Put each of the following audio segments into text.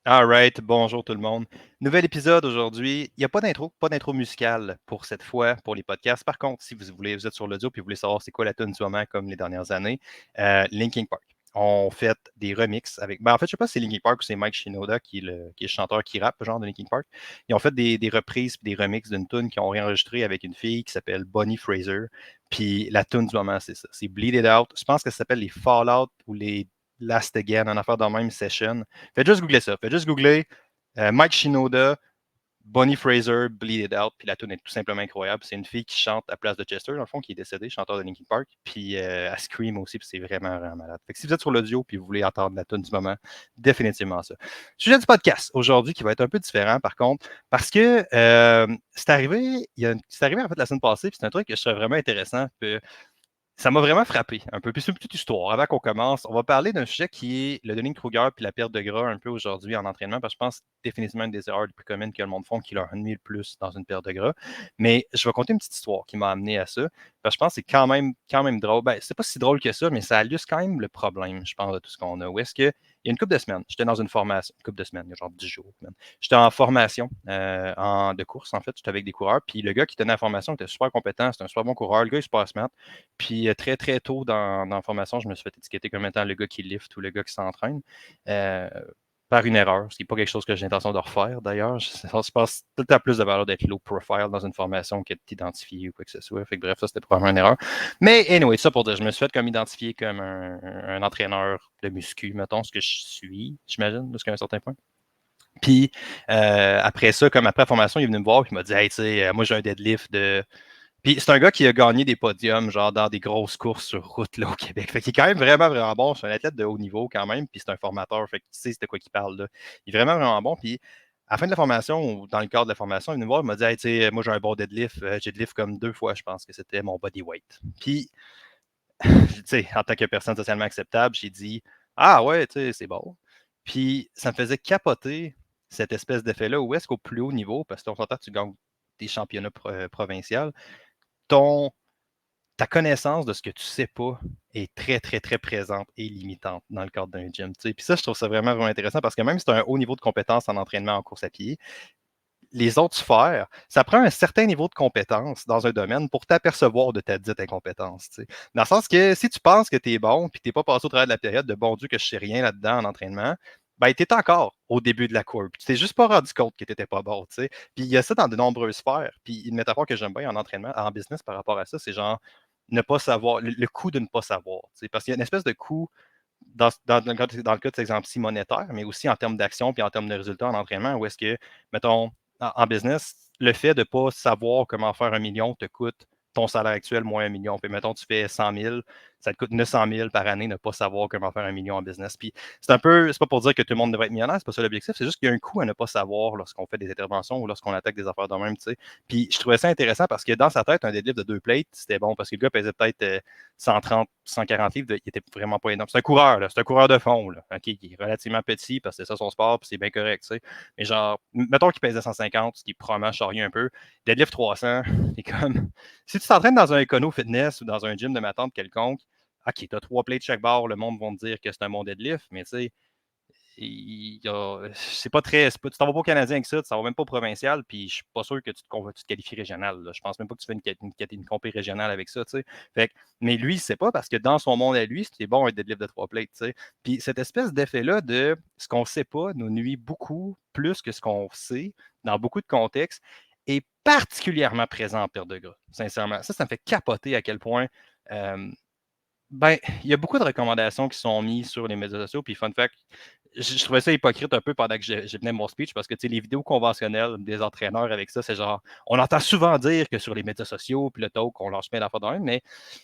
Alright, bonjour tout le monde. Nouvel épisode aujourd'hui. Il n'y a pas d'intro musicale pour cette fois pour les podcasts. Par contre, si vous êtes sur l'audio et vous voulez savoir c'est quoi la tune du moment comme les dernières années, Linkin Park. On fait des remixes avec. En fait, je sais pas si c'est Linkin Park ou c'est Mike Shinoda qui est le chanteur qui rappe, genre de Linkin Park. Ils ont fait des reprises et des remixes d'une tune qu'ils ont réenregistrée avec une fille qui s'appelle Bonnie Fraser. Puis la tune du moment, c'est ça. C'est Bleed It Out. Je pense que ça s'appelle les Fallout ou les Last Again, en affaire dans la même session. Faites juste googler ça. Faites juste googler Mike Shinoda, Bonnie Fraser, Bleed It Out, puis la tune est tout simplement incroyable. C'est une fille qui chante à place de Chester, dans le fond, qui est décédé, chanteur de Linkin Park, puis elle scream aussi, puis c'est vraiment, vraiment malade. Fait que si vous êtes sur l'audio puis vous voulez entendre la tune du moment, définitivement ça. Sujet du podcast aujourd'hui qui va être un peu différent par contre, parce que c'est arrivé en fait la semaine passée, puis c'est un truc que je trouve vraiment intéressant. Puis, ça m'a vraiment frappé un peu. Puis c'est une petite histoire. Avant qu'on commence, on va parler d'un sujet qui est le Dunning-Kruger puis la perte de gras un peu aujourd'hui en entraînement, parce que je pense définitivement une des erreurs les plus communes que le monde font qui leur nuit le plus dans une perte de gras. Mais je vais conter une petite histoire qui m'a amené à ça. Parce que je pense que c'est quand même drôle. Ben, c'est pas si drôle que ça, mais ça illustre quand même le problème, je pense, de tout ce qu'on a. Où est-ce que il y a une couple de semaines, j'étais dans une formation, une couple de semaines, il y a genre 10 jours. Même. J'étais en formation de course, en fait. J'étais avec des coureurs. Puis le gars qui tenait la formation était super compétent. C'était un super bon coureur. Le gars, il se passe smart. Puis très, très tôt dans la formation, je me suis fait étiqueter comme étant le gars qui lift ou le gars qui s'entraîne. Euh, Par une erreur. Ce n'est pas quelque chose que j'ai l'intention de refaire d'ailleurs. Je pense tout le temps plus de valeur d'être low profile dans une formation que de t'identifier ou quoi que ce soit. Fait que bref, ça c'était probablement une erreur. Mais anyway, ça pour dire, je me suis fait comme identifier comme un entraîneur de muscu, mettons, ce que je suis, j'imagine, jusqu'à un certain point. Puis après ça, comme après la formation, il est venu me voir et il m'a dit hey, tu sais, moi j'ai un deadlift de puis c'est un gars qui a gagné des podiums, genre dans des grosses courses sur route là, au Québec. Fait qu'il est quand même vraiment, vraiment bon. C'est un athlète de haut niveau quand même, puis c'est un formateur. Fait qu'il sait de quoi qu'il parle là. Il est vraiment, vraiment bon. Puis à la fin de la formation, ou dans le cadre de la formation, il est venu me voir, il m'a dit hey, tu sais, moi j'ai un bon deadlift. J'ai deadlift comme 2 fois, je pense que c'était mon body weight. Puis, tu sais, en tant que personne socialement acceptable, j'ai dit ah ouais, tu sais, c'est bon. Puis ça me faisait capoter cette espèce d'effet-là. Où est-ce qu'au plus haut niveau, parce qu'on s'entend que tu gagnes des championnats provinciaux, ton ta connaissance de ce que tu sais pas est très, très, très présente et limitante dans le cadre d'un gym. Tu sais. Puis ça, je trouve ça vraiment, vraiment intéressant parce que même si tu as un haut niveau de compétence en entraînement en course à pied, les autres sphères, ça prend un certain niveau de compétence dans un domaine pour t'apercevoir de ta dite incompétence. Tu sais. Dans le sens que si tu penses que tu es bon puis tu n'es pas passé au travers de la période de bon Dieu que je sais rien là-dedans en entraînement, ben, tu es encore au début de la courbe. Tu t'es juste pas rendu compte que tu n'étais pas bon. Tu sais. Puis il y a ça dans de nombreuses sphères. Puis une métaphore que j'aime bien en entraînement, en business par rapport à ça, c'est genre ne pas savoir, le coût de ne pas savoir. Tu sais. Parce qu'il y a une espèce de coût dans le cas de cet exemple-ci monétaire, mais aussi en termes d'action puis en termes de résultats en entraînement, où est-ce que, mettons, en business, le fait de ne pas savoir comment faire 1 million te coûte ton salaire actuel moins 1 million. Puis, mettons, tu fais 100 000, ça te coûte 900 000 par année ne pas savoir comment faire 1 million en business. Puis, c'est pas pour dire que tout le monde devrait être millionnaire, c'est pas ça l'objectif, c'est juste qu'il y a un coût à ne pas savoir lorsqu'on fait des interventions ou lorsqu'on attaque des affaires de même, tu sais. Puis, je trouvais ça intéressant parce que dans sa tête, un deadlift de 2 plates, c'était bon parce que le gars pesait peut-être 130, 140 livres, il était vraiment pas énorme. C'est un coureur, là, c'est un coureur de fond, là, qui est relativement petit parce que c'est ça son sport, puis c'est bien correct, tu sais. Mais genre, mettons qu'il pesait 150, ce qui est probablement charrier un peu, deadlift 300, c'est comme, si tu t'entraînes dans un Econo Fitness ou dans un gym de ma tante quelconque, OK, tu as 3 plates chaque barre, le monde va te dire que c'est un bon deadlift, mais tu sais, c'est pas très. Tu t'en vas pas au Canadien avec ça, tu t'en vas même pas au provincial, puis je suis pas sûr que tu te qualifies régional. Là. Je pense même pas que tu fais une compé régionale avec ça, tu sais. Fait mais lui, il sait pas parce que dans son monde à lui, c'était bon un deadlift de 3 plates, tu sais. Puis cette espèce d'effet-là de ce qu'on sait pas nous nuit beaucoup plus que ce qu'on sait dans beaucoup de contextes est particulièrement présent en perte de gras, sincèrement. Ça me fait capoter à quel point. euh, ben, il y a beaucoup de recommandations qui sont mises sur les médias sociaux. Puis, fun fact, je trouvais ça hypocrite un peu pendant que je venais mon speech parce que les vidéos conventionnelles des entraîneurs avec ça, c'est genre, on entend souvent dire que sur les médias sociaux, puis le talk, on lâche bien la fois d'un, mais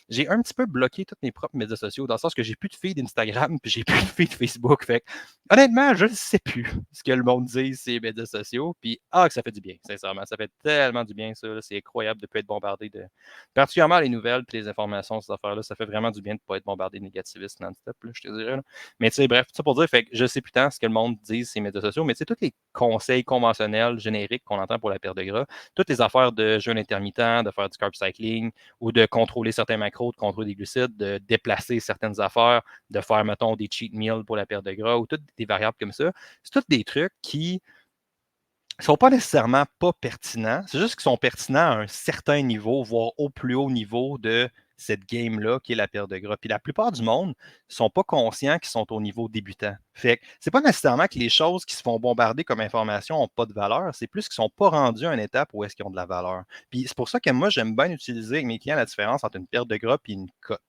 j'ai un petit peu bloqué tous mes propres médias sociaux dans le sens que j'ai plus de feed Instagram, puis j'ai plus de feed Facebook. Fait que, honnêtement, je ne sais plus ce que le monde dit sur les médias sociaux. Puis, que ça fait du bien, sincèrement. Ça fait tellement du bien, ça. C'est incroyable de ne pas être bombardé de. Particulièrement les nouvelles puis les informations, ces affaires-là, ça fait vraiment du bien de ne pas être bombardé de négativisme non-stop, là, je te dirais. Là. Mais tu sais, bref, ça pour dire, fait que je sais sais plus tant ce que le monde dit sur les médias sociaux, mais tu sais, tous les conseils conventionnels, génériques qu'on entend pour la perte de gras, toutes les affaires de jeûne intermittent, de faire du carb cycling ou de contrôler certains macros, de contrôler des glucides, de déplacer certaines affaires, de faire, mettons, des cheat meals pour la perte de gras ou toutes des variables comme ça, c'est tous des trucs qui ne sont pas nécessairement pas pertinents, c'est juste qu'ils sont pertinents à un certain niveau, voire au plus haut niveau de cette game-là qui est la perte de gras. Puis la plupart du monde ne sont pas conscients qu'ils sont au niveau débutant. Fait que c'est pas nécessairement que les choses qui se font bombarder comme information n'ont pas de valeur, c'est plus qu'ils ne sont pas rendus à une étape où est-ce qu'ils ont de la valeur. Puis c'est pour ça que moi, j'aime bien utiliser avec mes clients la différence entre une perte de gras et une cote.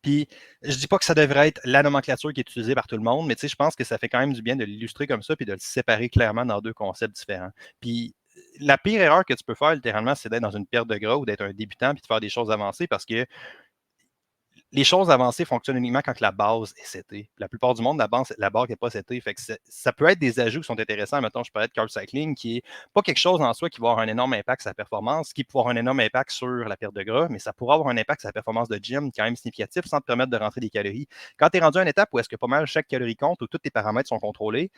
Puis je dis pas que ça devrait être la nomenclature qui est utilisée par tout le monde, mais je pense que ça fait quand même du bien de l'illustrer comme ça puis de le séparer clairement dans deux concepts différents. Puis la pire erreur que tu peux faire, littéralement, c'est d'être dans une perte de gras ou d'être un débutant puis de faire des choses avancées parce que les choses avancées fonctionnent uniquement quand la base est setée. La plupart du monde, la barre n'est pas setée. Fait que ça peut être des ajouts qui sont intéressants. Mettons, je parlais de carb cycling, qui n'est pas quelque chose en soi qui va avoir un énorme impact sur sa performance, qui peut avoir un énorme impact sur la perte de gras, mais ça pourrait avoir un impact sur la performance de gym quand même significatif sans te permettre de rentrer des calories. Quand tu es rendu à une étape où est-ce que pas mal chaque calorie compte, où tous tes paramètres sont contrôlés,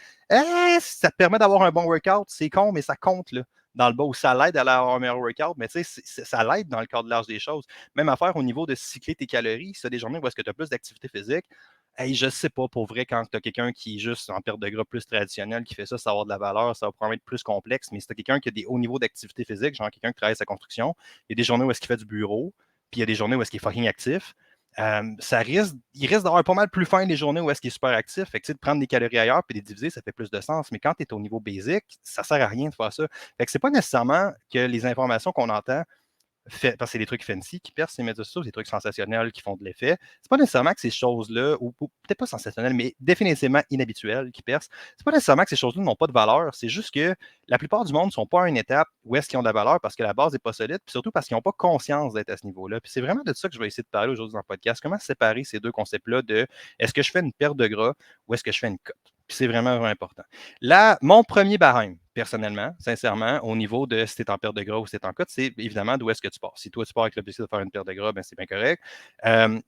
ça te permet d'avoir un bon workout. C'est con, mais ça compte là, dans le bas où ça l'aide à avoir un meilleur workout, mais ça l'aide dans le cadre large des choses. Même affaire au niveau de cycler tes calories. Si tu as des journées où est-ce que tu as plus d'activité physique, hey, je sais pas, pour vrai, quand tu as quelqu'un qui est juste en perte de gras plus traditionnel, qui fait ça, ça va avoir de la valeur, ça va probablement être plus complexe. Mais si tu as quelqu'un qui a des hauts niveaux d'activité physique, genre quelqu'un qui travaille sa construction, il y a des journées où est-ce qu'il fait du bureau, puis il y a des journées où est-ce qu'il est fucking actif. Il risque d'avoir pas mal plus faim les journées où est-ce qu'il est super actif. Fait que, de prendre des calories ailleurs puis les diviser, ça fait plus de sens. Mais quand tu es au niveau basique, ça sert à rien de faire ça. Fait que c'est pas nécessairement que les informations qu'on entend parce que c'est des trucs fancy qui percent les médias sociaux, des trucs sensationnels qui font de l'effet. C'est pas nécessairement que ces choses-là, ou peut-être pas sensationnelles, mais définitivement inhabituelles qui percent, c'est pas nécessairement que ces choses-là n'ont pas de valeur. C'est juste que la plupart du monde ne sont pas à une étape où est-ce qu'ils ont de la valeur parce que la base n'est pas solide, puis surtout parce qu'ils n'ont pas conscience d'être à ce niveau-là. Puis c'est vraiment de ça que je vais essayer de parler aujourd'hui dans le podcast. Comment séparer ces deux concepts-là de est-ce que je fais une perte de gras ou est-ce que je fais une cote? Puis c'est vraiment, vraiment important. Là, mon premier barème, personnellement, sincèrement, au niveau de si tu es en perte de gras ou si tu es en cote, c'est évidemment d'où est-ce que tu pars. Si toi, tu pars avec l'objectif de faire une perte de gras, ben, c'est bien correct.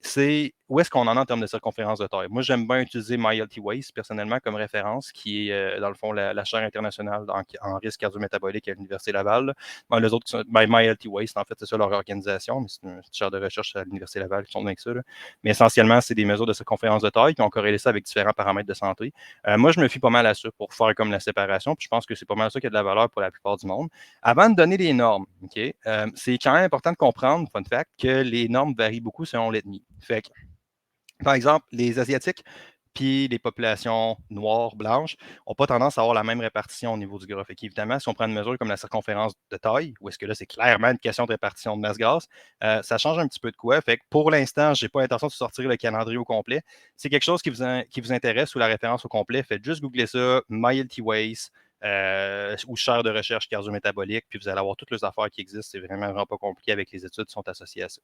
C'est où est-ce qu'on en est en termes de circonférence de taille. Moi, j'aime bien utiliser MyHealthyWays, personnellement, comme référence, qui est, dans le fond, la chaire internationale en risque cardio-métabolique à l'Université Laval. Ben, les autres, MyHealthyWays, en fait, c'est ça leur organisation, mais c'est une chaire de recherche à l'Université Laval qui sont bien que ça. Là. Mais essentiellement, c'est des mesures de circonférence de taille qui ont corrélé ça avec différents paramètres de santé. Moi, je me fie pas mal à ça pour faire comme la séparation. Puis je pense que c'est pas mal ça qui a de la valeur pour la plupart du monde. Avant de donner des normes, OK, c'est quand même important de comprendre, fun fact, que les normes varient beaucoup selon l'ethnie. Fait que, par exemple, les Asiatiques puis les populations noires, blanches, n'ont pas tendance à avoir la même répartition au niveau du gras. Fait qu'évidemment, si on prend une mesure comme la circonférence de taille, où est-ce que là, c'est clairement une question de répartition de masse grasse, ça change un petit peu de quoi. Fait que pour l'instant, je n'ai pas l'intention de sortir le calendrier au complet. C'est quelque chose qui vous intéresse ou la référence au complet, faites juste googler ça, MyHealthyWays, ou chaire de recherche cardio-métabolique, puis vous allez avoir toutes les affaires qui existent. C'est vraiment, vraiment pas compliqué avec les études qui sont associées à ça.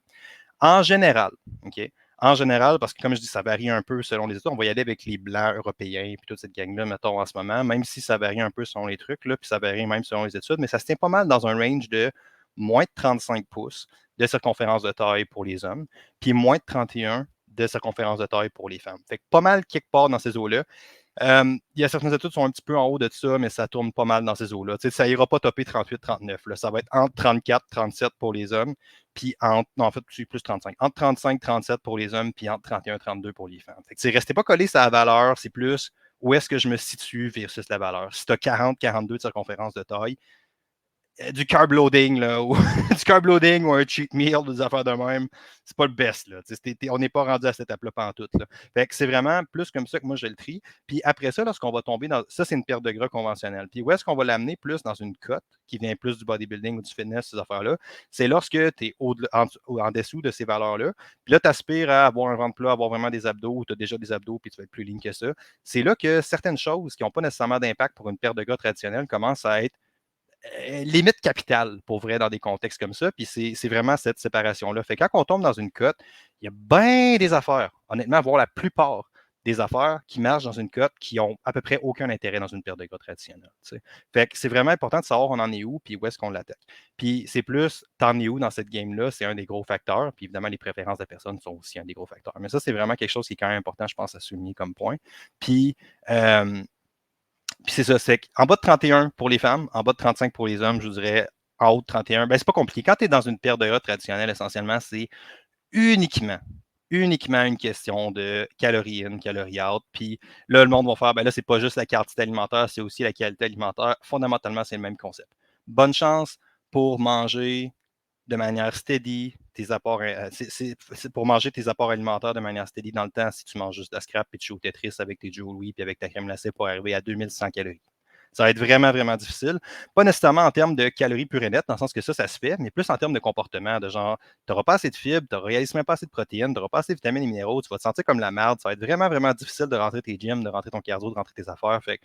En général, OK? En général, parce que comme je dis, ça varie un peu selon les études. On va y aller avec les Blancs européens puis toute cette gang-là, mettons, en ce moment, même si ça varie un peu selon les trucs, là, puis ça varie même selon les études, mais ça se tient pas mal dans un range de moins de 35 pouces de circonférence de taille pour les hommes, puis moins de 31 de circonférence de taille pour les femmes. Fait que pas mal quelque part dans ces eaux-là. Il y a certaines études qui sont un petit peu en haut de ça, mais ça tourne pas mal dans ces eaux-là. Ça ira pas topper 38-39. Ça va être entre 34-37 pour les hommes, puis non, en fait, c'est plus 35. Entre 35-37 pour les hommes, puis entre 31-32 pour les femmes. Restez pas collé sur la valeur, c'est plus où est-ce que je me situe versus la valeur. Si tu as 40-42 de circonférence de taille, du carb loading, là, ou du carb loading ou un cheat meal, ou des affaires de même, c'est pas le best. Là. On n'est pas rendu à cette étape-là pantoute. Là. Fait que c'est vraiment plus comme ça que moi je le trie. Puis après ça, lorsqu'on va tomber dans. Ça, c'est une perte de gras conventionnelle. Puis où est-ce qu'on va l'amener plus dans une cote qui vient plus du bodybuilding ou du fitness, ces affaires-là? C'est lorsque tu es en dessous de ces valeurs-là. Puis là, tu aspires à avoir un ventre plat, avoir vraiment des abdos, ou tu as déjà des abdos, puis tu vas être plus lean que ça. C'est là que certaines choses qui n'ont pas nécessairement d'impact pour une perte de gras traditionnelle commencent à être limite capitale, pour vrai, dans des contextes comme ça. Puis c'est vraiment cette séparation-là. Fait que quand on tombe dans une cote, il y a bien des affaires, honnêtement, voire la plupart des affaires qui marchent dans une cote qui ont à peu près aucun intérêt dans une perte de gras traditionnelle. T'sais. Fait que c'est vraiment important de savoir on en est où puis où est-ce qu'on l'attaque. Puis c'est plus t'en es où dans cette game-là, c'est un des gros facteurs. Puis évidemment, les préférences de personnes sont aussi un des gros facteurs. Mais ça, c'est vraiment quelque chose qui est quand même important, je pense, à souligner comme point. Puis, c'est ça, c'est qu'en bas de 31 pour les femmes, en bas de 35 pour les hommes, je vous dirais en haut de 31. Ben, c'est pas compliqué. Quand tu es dans une perte de gras traditionnelle, essentiellement, c'est uniquement, uniquement une question de calories in, calories out. Puis là, le monde va faire, ben là, c'est pas juste la quantité alimentaire, c'est aussi la qualité alimentaire. Fondamentalement, c'est le même concept. Bonne chance pour manger de manière steady tes apports. C'est pour manger tes apports alimentaires de manière steady dans le temps si tu manges juste de la scrap et tu joues au Tetris avec tes Joe Louis puis avec ta crème glacée pour arriver à 2100 calories. Ça va être vraiment, vraiment difficile. Pas nécessairement en termes de calories pures et nettes, dans le sens que ça se fait, mais plus en termes de comportement, de genre, tu n'auras pas assez de fibres, tu n'auras même pas assez de protéines, tu n'auras pas assez de vitamines et minéraux, tu vas te sentir comme la merde. Ça va être vraiment, vraiment difficile de rentrer tes gyms, de rentrer ton cardio, de rentrer tes affaires. Fait que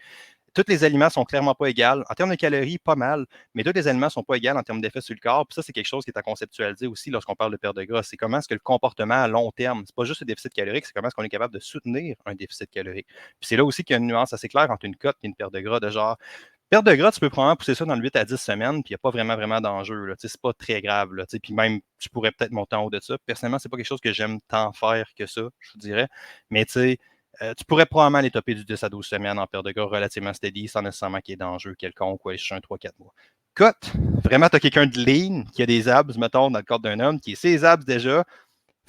tous les aliments sont clairement pas égaux. En termes de calories, pas mal, mais tous les aliments ne sont pas égaux en termes d'effet sur le corps. Puis ça, c'est quelque chose qui est à conceptualiser aussi lorsqu'on parle de perte de gras. C'est comment est-ce que le comportement à long terme, c'est pas juste le déficit calorique, c'est comment est-ce qu'on est capable de soutenir un déficit calorique. Puis c'est là aussi qu'il y a une nuance assez claire entre une cote et une perte de gras de genre. Perte de gras, tu peux probablement pousser ça dans le 8 à 10 semaines, puis il n'y a pas vraiment, vraiment d'enjeu. C'est pas très grave. Là, puis même, tu pourrais peut-être monter en haut de ça. Personnellement, c'est pas quelque chose que j'aime tant faire que ça, je vous dirais. Mais tu sais, tu pourrais probablement les topper du 10 à 12 semaines en perte de gras relativement steady, sans nécessairement qu'il y ait d'enjeu quelconque ou aller chercher un 3-4 mois. Cote, vraiment, tu as quelqu'un de lean qui a des abs, mettons, dans le corps d'un homme, qui est ses abs déjà,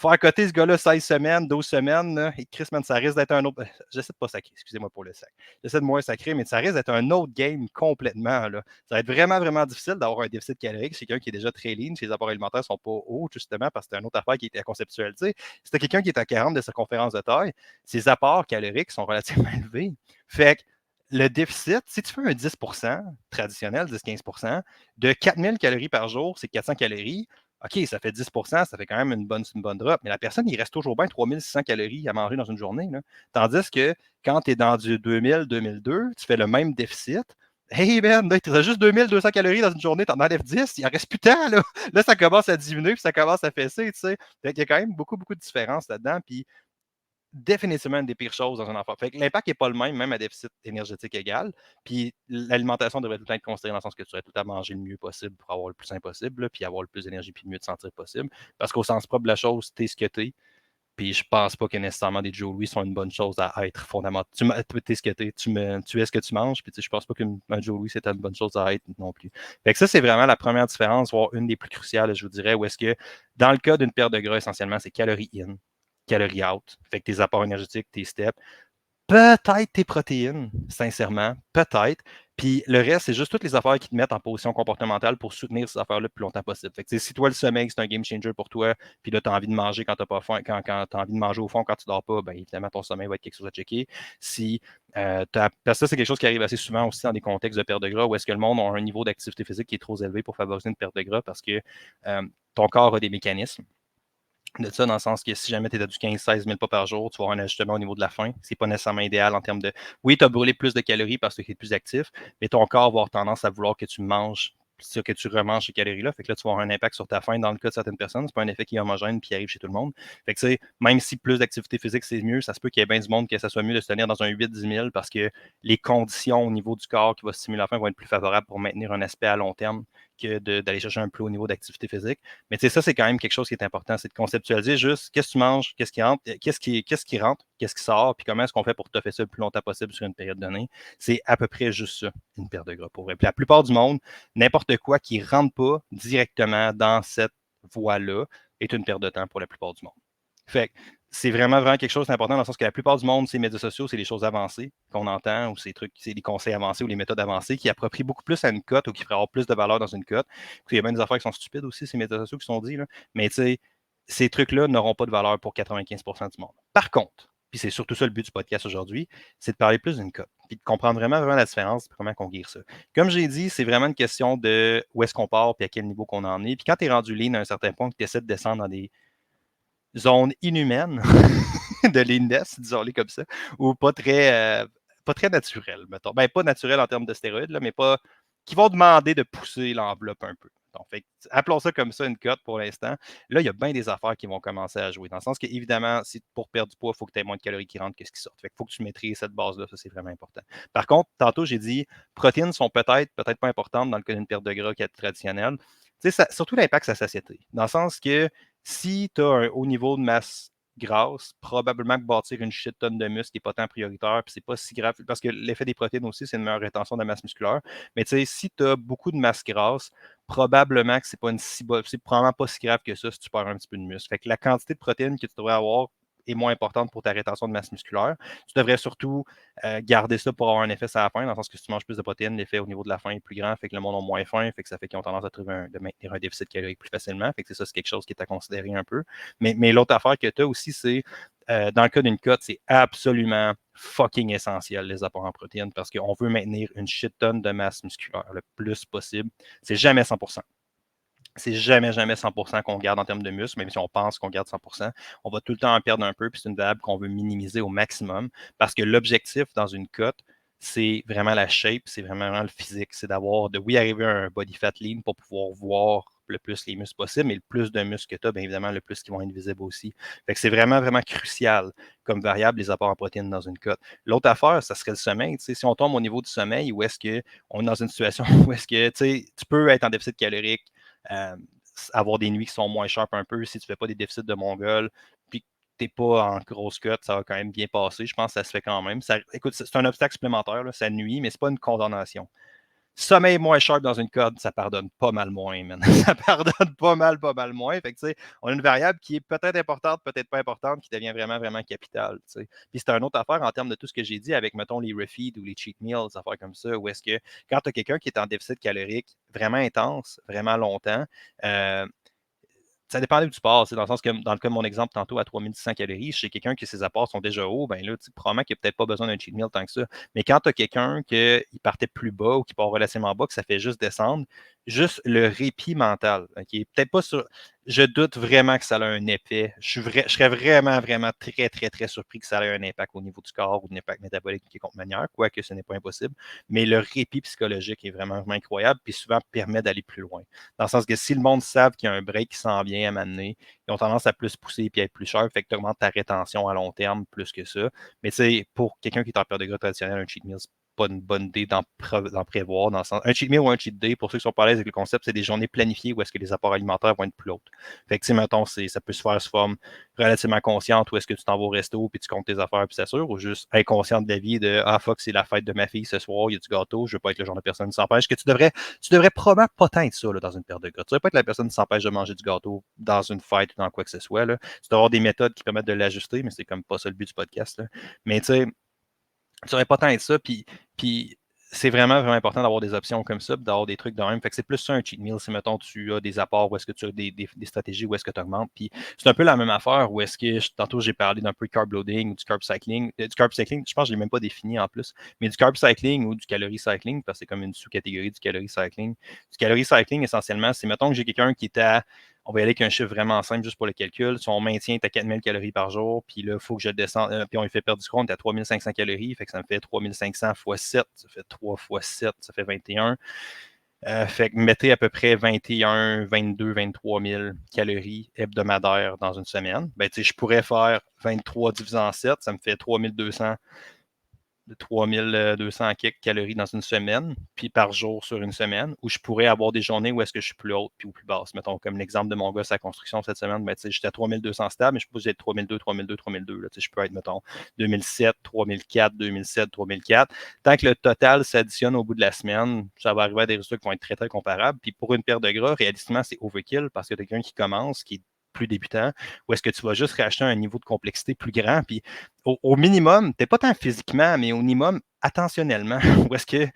faire coter ce gars-là 16 semaines, 12 semaines, là, et Chris, man, ça risque d'être un autre. J'essaie de pas sacrer, excusez-moi pour le sac. J'essaie de moins sacrer, mais ça risque d'être un autre game complètement. Là. Ça va être vraiment, vraiment difficile d'avoir un déficit calorique chez quelqu'un qui est déjà très lean, ses apports alimentaires ne sont pas hauts, justement, parce que c'est une autre affaire qui était à conceptualiser. Si tu quelqu'un qui est à 40 de circonférence de taille, ses apports caloriques sont relativement élevés. Fait que le déficit, si tu fais un 10% traditionnel, 10-15%, de 4000 calories par jour, c'est 400 calories. OK, ça fait 10%, ça fait quand même une bonne drop, mais la personne, il reste toujours bien 3600 calories à manger dans une journée. Là. Tandis que quand tu es dans du 2000-2002, tu fais le même déficit. Hey man, tu as juste 2200 calories dans une journée, tu en enlèves 10, il en reste plus tant. Là, là ça commence à diminuer, puis ça commence à fesser. Tu sais. Il y a quand même beaucoup, beaucoup de différences là-dedans. Puis définitivement une des pires choses dans un enfant. Fait que l'impact n'est pas le même, même à déficit énergétique égal. Puis l'alimentation devrait tout le temps être considérée dans le sens que tu devrais tout le temps manger le mieux possible pour avoir le plus sain possible, là, puis avoir le plus d'énergie, puis le mieux te sentir possible. Parce qu'au sens propre de la chose, t'es ce que t'es. Puis je pense pas que nécessairement des Joe Louis sont une bonne chose à être fondamentalement. Tu es ce que t'es, tu es ce que tu manges. Puis je pense pas qu'un Joe Louis c'est une bonne chose à être non plus. Fait que ça, c'est vraiment la première différence, voire une des plus cruciales, je vous dirais, où est-ce que dans le cas d'une perte de gras, essentiellement, c'est calories in, calories out. Fait que tes apports énergétiques, tes steps, peut-être tes protéines, sincèrement, peut-être. Puis le reste, c'est juste toutes les affaires qui te mettent en position comportementale pour soutenir ces affaires-là le plus longtemps possible. Fait que, si toi, le sommeil, c'est un game changer pour toi, puis là, tu as envie de manger quand tu n'as pas faim, quand tu as envie de manger au fond quand tu dors pas, bien évidemment, ton sommeil va être quelque chose à checker. Si parce que ça, c'est quelque chose qui arrive assez souvent aussi dans des contextes de perte de gras où est-ce que le monde a un niveau d'activité physique qui est trop élevé pour favoriser une perte de gras parce que ton corps a des mécanismes de ça, dans le sens que si jamais tu es à du 15-16 000 pas par jour, tu vas avoir un ajustement au niveau de la faim. C'est pas nécessairement idéal en termes de. Oui, tu as brûlé plus de calories parce que tu es plus actif, mais ton corps va avoir tendance à vouloir que tu manges ce que tu remanges ces calories-là. Fait que là, tu vas avoir un impact sur ta faim dans le cas de certaines personnes. C'est pas un effet qui est homogène puis qui arrive chez tout le monde. Fait que, tu sais, même si plus d'activité physique, c'est mieux, ça se peut qu'il y ait bien du monde que ça soit mieux de se tenir dans un 8-10 000 parce que les conditions au niveau du corps qui va stimuler la faim vont être plus favorables pour maintenir un aspect à long terme que d'aller chercher un plus haut niveau d'activité physique. Mais tu sais, ça, c'est quand même quelque chose qui est important, c'est de conceptualiser juste qu'est-ce que tu manges, qu'est-ce qui rentre, qu'est-ce qui sort, puis comment est-ce qu'on fait pour te faire ça le plus longtemps possible sur une période donnée. C'est à peu près juste ça, une perte de gras pour vrai. Puis la plupart du monde, n'importe quoi qui ne rentre pas directement dans cette voie-là est une perte de temps pour la plupart du monde. Fait que c'est vraiment, vraiment quelque chose d'important dans le sens que la plupart du monde, ces médias sociaux, c'est des choses avancées qu'on entend ou ces trucs, c'est des conseils avancés ou les méthodes avancées qui approprient beaucoup plus à une cote ou qui feraient avoir plus de valeur dans une cote. Il y a bien des affaires qui sont stupides aussi, ces médias sociaux qui sont dit, là. Mais tu sais, ces trucs-là n'auront pas de valeur pour 95% du monde. Par contre, puis c'est surtout ça le but du podcast aujourd'hui, c'est de parler plus d'une cote, puis de comprendre vraiment, vraiment la différence, puis comment on guérit ça. Comme j'ai dit, c'est vraiment une question de où est-ce qu'on part, puis à quel niveau qu'on en est. Puis quand tu es rendu lean à un certain point, que tu essaies de descendre dans des zones inhumaines de leanness, disons-les comme ça, ou pas très naturelles, mettons. Ben, pas naturelles en termes de stéroïdes, là, mais pas qui vont demander de pousser l'enveloppe un peu. Donc, fait, appelons ça comme ça une cote pour l'instant. Là, il y a bien des affaires qui vont commencer à jouer. Dans le sens que, évidemment, si pour perdre du poids, il faut que tu aies moins de calories qui rentrent que ce qui sortent. Fait qu'il faut que tu maîtrises cette base-là. Ça, c'est vraiment important. Par contre, tantôt, j'ai dit, protéines sont peut-être pas importantes dans le cas d'une perte de gras qui est traditionnelle. Tu sais, surtout l'impact sur la satiété. Dans le sens que si tu as un haut niveau de masse grasse, probablement que bâtir une shit tonne de muscle n'est pas tant prioritaire, puis c'est pas si grave, parce que l'effet des protéines aussi, c'est une meilleure rétention de la masse musculaire. Mais tu sais, si tu as beaucoup de masse grasse, probablement que c'est probablement pas si grave que ça si tu perds un petit peu de muscle. Fait que la quantité de protéines que tu devrais avoir est moins importante pour ta rétention de masse musculaire. Tu devrais surtout garder ça pour avoir un effet sur la faim, dans le sens que si tu manges plus de protéines, l'effet au niveau de la faim est plus grand, fait que le monde a moins faim, fait que ça fait qu'ils ont tendance à de maintenir un déficit calorique plus facilement. Fait que c'est quelque chose qui est à considérer un peu. Mais l'autre affaire que tu as aussi, c'est dans le cas d'une cote, c'est absolument fucking essentiel, les apports en protéines, parce qu'on veut maintenir une shit tonne de masse musculaire le plus possible. C'est jamais 100%. C'est jamais, jamais 100% qu'on garde en termes de muscle, même si on pense qu'on garde 100%. On va tout le temps en perdre un peu, puis c'est une variable qu'on veut minimiser au maximum, parce que l'objectif dans une cote, c'est vraiment la shape, c'est vraiment le physique. C'est oui, arriver à un body fat lean pour pouvoir voir le plus les muscles possible, mais le plus de muscles que tu as, bien évidemment, le plus qui vont être visibles aussi. Fait que c'est vraiment, vraiment crucial comme variable, les apports en protéines dans une cote. L'autre affaire, ça serait le sommeil. Si on tombe au niveau du sommeil, où est-ce qu'on est dans une situation où est-ce que tu peux être en déficit calorique, euh, avoir des nuits qui sont moins sharp un peu si tu ne fais pas des déficits de Mongol, puis que tu n'es pas en grosse cote, ça va quand même bien passer. Je pense que ça se fait quand même. Écoute, c'est un obstacle supplémentaire, là, ça nuit, mais ce n'est pas une condamnation. Sommeil moins sharp dans une corde, ça pardonne pas mal moins, man. Ça pardonne pas mal moins. Fait que, tu sais, on a une variable qui est peut-être importante, peut-être pas importante, qui devient vraiment, vraiment capitale. Tu sais. Puis c'est une autre affaire en termes de tout ce que j'ai dit avec, mettons, les refeeds ou les cheat meals, des affaires comme ça, où est-ce que quand tu as quelqu'un qui est en déficit calorique vraiment intense, vraiment longtemps, euh, ça dépend du sport, dans le sens que dans le cas de mon exemple tantôt à 3600 calories, chez quelqu'un que ses apports sont déjà hauts, ben là, probablement qu'il n'y a peut-être pas besoin d'un cheat meal tant que ça. Mais quand tu as quelqu'un qui partait plus bas ou qui part relativement bas, que ça fait juste descendre, juste le répit mental, qui est peut-être pas sur. Je doute vraiment que ça a un effet. Je serais vraiment, vraiment très, très, très surpris que ça ait un impact au niveau du corps ou un impact métabolique qui est contre manière, quoique ce n'est pas impossible. Mais le répit psychologique est vraiment, vraiment incroyable, puis souvent permet d'aller plus loin. Dans le sens que si le monde savent qu'il y a un break qui s'en vient à m'amener, ils ont tendance à plus pousser et à être plus cher, fait que tu augmentes ta rétention à long terme plus que ça. Mais tu sais, pour quelqu'un qui est en perte de gras traditionnel, un cheat meal, c'est pas une bonne idée d'en prévoir. Dans le sens, un cheat meal ou un cheat day, pour ceux qui sont pas à l'aise avec le concept, c'est des journées planifiées où est-ce que les apports alimentaires vont être plus hautes. Fait que, tu sais, mettons, ça peut se faire sous forme relativement consciente où est-ce que tu t'en vas au resto puis tu comptes tes affaires puis c'est sûr, ou juste inconsciente de la vie de ah fuck, c'est la fête de ma fille ce soir, il y a du gâteau, je veux pas être le genre de personne qui s'empêche, que tu devrais probablement pas être ça là, dans une perte de gras. Tu devrais pas être la personne qui s'empêche de manger du gâteau dans une fête ou dans quoi que ce soit. Là. Tu dois avoir des méthodes qui permettent de l'ajuster, mais c'est comme pas ça le but du podcast. Là. Mais tu sais, tu devrais pas tant être ça, puis c'est vraiment, vraiment important d'avoir des options comme ça, d'avoir des trucs de même. Fait que c'est plus ça un cheat meal, si mettons tu as des apports, ou est-ce que tu as des stratégies, où est-ce que tu augmentes. Puis c'est un peu la même affaire, où est-ce que tantôt j'ai parlé d'un peu de carb loading ou du carb cycling. Du carb cycling, je pense que je ne l'ai même pas défini en plus, mais du carb cycling ou du calorie cycling, parce que c'est comme une sous-catégorie du calorie cycling. Du calorie cycling, essentiellement, c'est mettons que j'ai quelqu'un qui est à on va y aller avec un chiffre vraiment simple juste pour le calcul. Si on maintient à 4000 calories par jour, puis là, il faut que je descende, puis on lui fait perdre du gras, on est à 3500 calories, fait que ça me fait 3500 fois 7, ça fait 3 fois 7, ça fait 21. Fait que mettez à peu près 21, 22, 23 000 calories hebdomadaires dans une semaine. Ben, je pourrais faire 23 divisé en 7, ça me fait 3200 de 3200 quelques calories dans une semaine, puis par jour sur une semaine, où je pourrais avoir des journées où est-ce que je suis plus haute puis ou plus basse. Mettons, comme l'exemple de mon gars, sa construction cette semaine, ben, j'étais à 3200 stable, mais je peux être 3002, 3002, 3002. Là, je peux être, mettons, 2007, 3004, 2007, 3004. Tant que le total s'additionne au bout de la semaine, ça va arriver à des résultats qui vont être très, très comparables. Puis pour une perte de gras, réalistement, c'est overkill parce que quelqu'un qui commence, qui est plus débutant, ou est-ce que tu vas juste racheter un niveau de complexité plus grand, puis au minimum, peut-être pas tant physiquement, mais au minimum attentionnellement. Ou est-ce que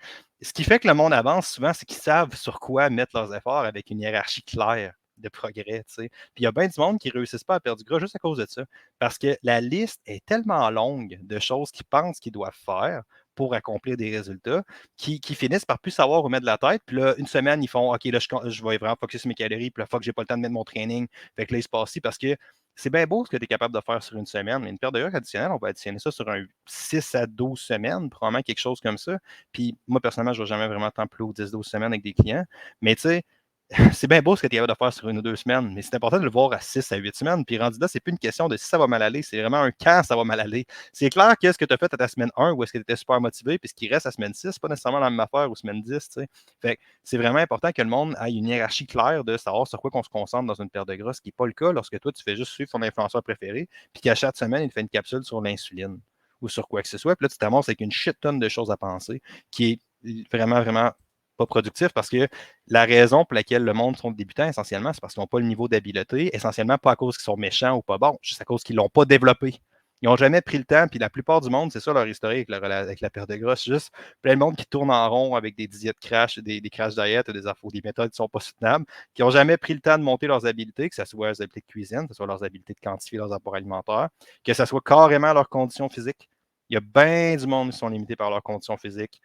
ce qui fait que le monde avance souvent, c'est qu'ils savent sur quoi mettre leurs efforts avec une hiérarchie claire de progrès. Tu sais. Puis il y a bien du monde qui ne réussissent pas à perdre du gras juste à cause de ça. Parce que la liste est tellement longue de choses qu'ils pensent qu'ils doivent faire pour accomplir des résultats, qui finissent par plus savoir où mettre de la tête. Puis là, une semaine, ils font OK, là, je vais vraiment focus sur mes calories, puis là, fuck, j'ai pas le temps de mettre mon training. Fait que là, il se passe ci parce que c'est bien beau ce que tu es capable de faire sur une semaine, mais une perte de gras additionnelle, on va additionner ça sur un 6 à 12 semaines, probablement quelque chose comme ça. Puis moi, personnellement, je ne vais jamais vraiment tant plus haut 10-12 semaines avec des clients. Mais tu sais, c'est bien beau ce que tu es capable de faire sur 1 ou 2 semaines, mais c'est important de le voir à 6 à 8 semaines. Puis rendu là, c'est plus une question de si ça va mal aller, c'est vraiment un quand ça va mal aller. C'est clair que ce que tu as fait à ta semaine 1 ou est-ce que tu étais super motivé, puis ce qui reste à semaine 6, c'est pas nécessairement la même affaire ou semaine 10. Tu sais. Fait que c'est vraiment important que le monde ait une hiérarchie claire de savoir sur quoi qu'on se concentre dans une perte de gras, ce qui n'est pas le cas lorsque toi, tu fais juste suivre ton influenceur préféré, puis qu'à chaque semaine, il te fait une capsule sur l'insuline ou sur quoi que ce soit. Puis là, tu t'amasses avec une shit tonne de choses à penser qui est vraiment, vraiment pas productif parce que la raison pour laquelle le monde sont débutants, essentiellement, c'est parce qu'ils n'ont pas le niveau d'habileté, essentiellement pas à cause qu'ils sont méchants ou pas bons, juste à cause qu'ils ne l'ont pas développé. Ils n'ont jamais pris le temps, puis la plupart du monde, c'est ça leur historique avec la perte de gras. C'est juste plein de monde qui tourne en rond avec des diètes crash, des crash diet, des méthodes qui ne sont pas soutenables, qui n'ont jamais pris le temps de monter leurs habiletés, que ce soit leurs habiletés de cuisine, que ce soit leurs habiletés de quantifier leurs apports alimentaires, que ce soit carrément leurs conditions physiques. Il y a bien du monde qui sont limités par leurs conditions physiques.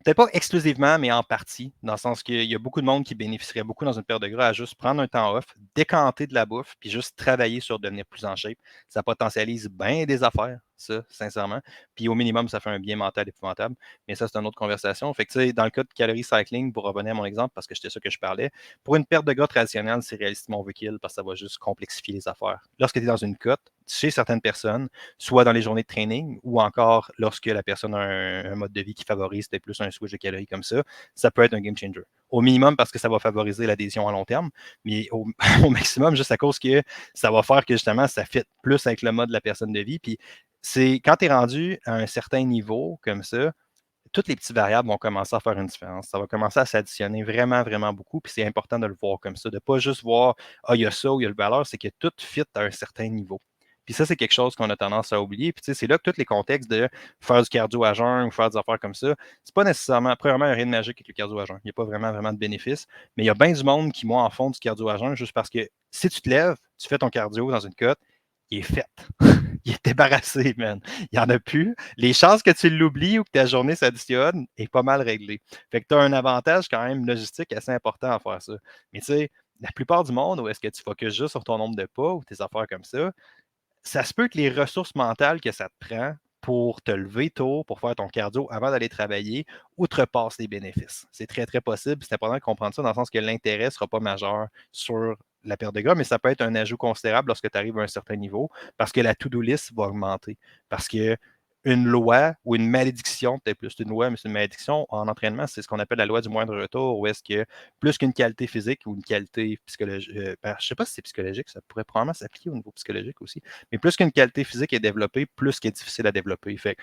Peut-être pas exclusivement, mais en partie, dans le sens qu'il y a beaucoup de monde qui bénéficierait beaucoup dans une perte de gras à juste prendre un temps off, décanter de la bouffe, puis juste travailler sur devenir plus en shape. Ça potentialise bien des affaires, ça, sincèrement. Puis au minimum, ça fait un bien mental épouvantable. Mais ça, c'est une autre conversation. Fait que, tu sais, dans le cas de calorie cycling, pour revenir à mon exemple, parce que c'était ça que je parlais, pour une perte de gras traditionnelle, c'est réalistement overkill parce que ça va juste complexifier les affaires. Lorsque tu es dans une cote, chez certaines personnes, soit dans les journées de training ou encore lorsque la personne a un mode de vie qui favorise peut-être plus un switch de calories comme ça peut être un game changer. Au minimum parce que ça va favoriser l'adhésion à long terme, mais au, au maximum juste à cause que ça va faire que justement ça fit plus avec le mode de la personne de vie. Puis c'est quand tu es rendu à un certain niveau comme ça, toutes les petites variables vont commencer à faire une différence. Ça va commencer à s'additionner vraiment, vraiment beaucoup. Puis c'est important de le voir comme ça, de ne pas juste voir, ah, il y a ça ou il y a le valeur, c'est que tout fit à un certain niveau. Puis ça, c'est quelque chose qu'on a tendance à oublier. Puis tu sais, c'est là que tous les contextes de faire du cardio à jeun ou faire des affaires comme ça, c'est pas nécessairement, premièrement, il n'y a rien de magique avec le cardio à jeun. Il n'y a pas vraiment, vraiment de bénéfices. Mais il y a bien du monde qui, moi, en font du cardio à jeun juste parce que si tu te lèves, tu fais ton cardio dans une cote, il est fait. Il est débarrassé, man. Il n'y en a plus. Les chances que tu l'oublies ou que ta journée s'additionne est pas mal réglée. Fait que tu as un avantage quand même logistique assez important à faire ça. Mais tu sais, la plupart du monde, où est-ce que tu focuses juste sur ton nombre de pas ou tes affaires comme ça se peut que les ressources mentales que ça te prend pour te lever tôt, pour faire ton cardio avant d'aller travailler, outrepassent les bénéfices. C'est très, très possible. C'est important de comprendre ça dans le sens que l'intérêt ne sera pas majeur sur la perte de gras, mais ça peut être un ajout considérable lorsque tu arrives à un certain niveau parce que la to-do list va augmenter. Parce que une loi ou une malédiction, peut-être plus une loi, mais c'est une malédiction en entraînement, c'est ce qu'on appelle la loi du moindre retour, où est-ce que plus qu'une qualité physique ou une qualité psychologique, je ne sais pas si c'est psychologique, ça pourrait probablement s'appliquer au niveau psychologique aussi, mais plus qu'une qualité physique est développée, plus qu'elle est difficile à développer. Fait que,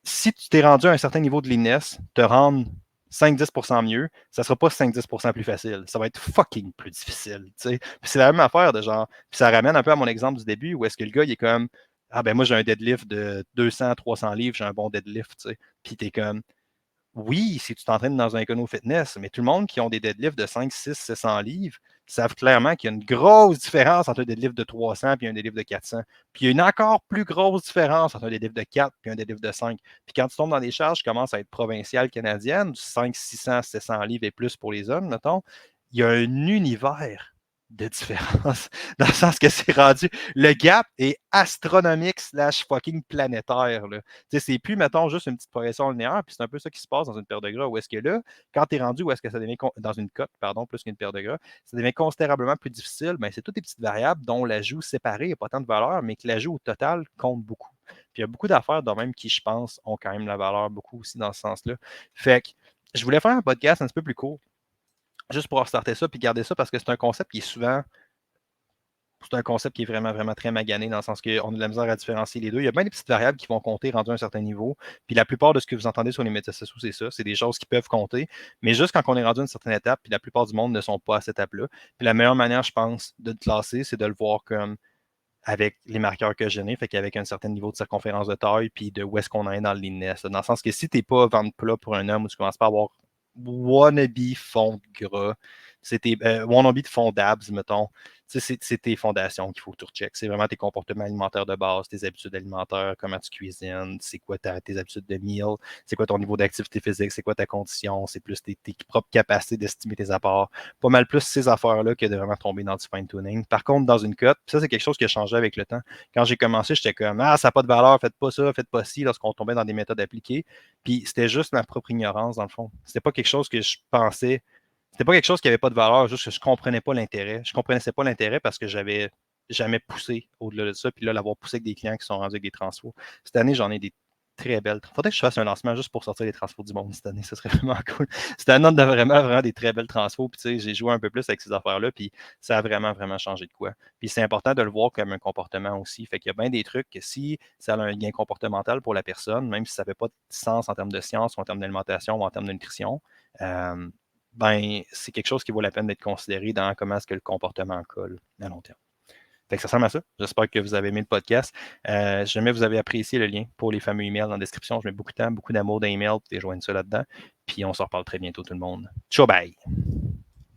si tu t'es rendu à un certain niveau de leanness, te rendre 5-10% mieux, ça ne sera pas 5-10% plus facile. Ça va être fucking plus difficile. Puis c'est la même affaire de genre. Puis ça ramène un peu à mon exemple du début où est-ce que le gars, il est comme ah ben moi j'ai un deadlift de 200-300 livres, j'ai un bon deadlift. T'sais. Puis t'es comme oui, si tu t'entraînes dans un écono fitness, mais tout le monde qui ont des deadlifts de 5, 6, 700 livres savent clairement qu'il y a une grosse différence entre un deadlift de 300 et un deadlift de 400. Puis il y a une encore plus grosse différence entre un deadlift de 4 et un deadlift de 5. Puis quand tu tombes dans des charges qui commencent à être provinciales canadiennes, du 5, 600, 700 livres et plus pour les hommes, mettons, il y a un univers de différence dans le sens que c'est rendu. Le gap est astronomique slash fucking planétaire. Là. C'est plus, mettons, juste une petite progression linéaire, puis c'est un peu ça qui se passe dans une perte de gras. Où est-ce que là, quand tu es rendu, où est-ce que ça devient dans une cote, pardon, plus qu'une perte de gras, ça devient considérablement plus difficile. Ben, c'est toutes des petites variables dont l'ajout séparé n'a pas tant de valeur, mais que l'ajout au total compte beaucoup. Puis il y a beaucoup d'affaires de même qui, je pense, ont quand même la valeur beaucoup aussi dans ce sens-là. Fait que je voulais faire un podcast un petit peu plus court, juste pour restarter ça puis garder ça parce que c'est un concept qui est souvent c'est un concept qui est vraiment, vraiment très magané dans le sens qu'on a de la misère à différencier les deux. Il y a bien des petites variables qui vont compter rendu à un certain niveau. Puis la plupart de ce que vous entendez sur les médias sociaux, c'est ça. C'est des choses qui peuvent compter. Mais juste quand on est rendu à une certaine étape, puis la plupart du monde ne sont pas à cette étape-là. Puis la meilleure manière, je pense, de le classer, c'est de le voir comme avec les marqueurs que je n'ai, fait qu'avec un certain niveau de circonférence de taille, puis de où est-ce qu'on est dans le leanness. Dans le sens que si tu n'es pas ventre plat pour un homme ou tu commences pas à avoir wannabe fond de gras, c'était wannabe de fond d'abs, mettons, c'est tes fondations qu'il faut que tu recheckes. C'est vraiment tes comportements alimentaires de base, tes habitudes alimentaires, comment tu cuisines, c'est quoi tes habitudes de meal, c'est quoi ton niveau d'activité physique, c'est quoi ta condition, c'est plus tes propres capacités d'estimer tes apports. Pas mal plus ces affaires-là que de vraiment tomber dans du fine-tuning. Par contre, dans une cote, ça, c'est quelque chose qui a changé avec le temps. Quand j'ai commencé, j'étais comme ah, ça n'a pas de valeur, faites pas ça, faites pas ci, lorsqu'on tombait dans des méthodes appliquées. Puis c'était juste ma propre ignorance, dans le fond. C'était pas quelque chose que je pensais C'était pas quelque chose qui avait pas de valeur, juste que je comprenais pas l'intérêt. Je comprenais pas l'intérêt parce que j'avais jamais poussé au-delà de ça. Puis là, l'avoir poussé avec des clients qui sont rendus avec des transfos. Cette année, j'en ai des très belles. Faudrait que je fasse un lancement juste pour sortir les transfos du monde cette année. Ça serait vraiment cool. C'était un autre de vraiment, vraiment des très belles transfos. Puis tu sais, j'ai joué un peu plus avec ces affaires-là. Puis ça a vraiment, vraiment changé de quoi. Puis c'est important de le voir comme un comportement aussi. Fait qu'il y a bien des trucs que si ça a un gain comportemental pour la personne, même si ça fait pas de sens en termes de science ou en termes d'alimentation ou en termes de nutrition, euh, ben, c'est quelque chose qui vaut la peine d'être considéré dans comment est-ce que le comportement colle à long terme. Fait que ça ressemble à ça. J'espère que vous avez aimé le podcast. Si jamais vous avez apprécié le lien pour les fameux emails dans la description, je mets beaucoup de temps, beaucoup d'amour dans l'email, vous pouvez joindre ça là-dedans. Puis on se reparle très bientôt tout le monde. Ciao, bye!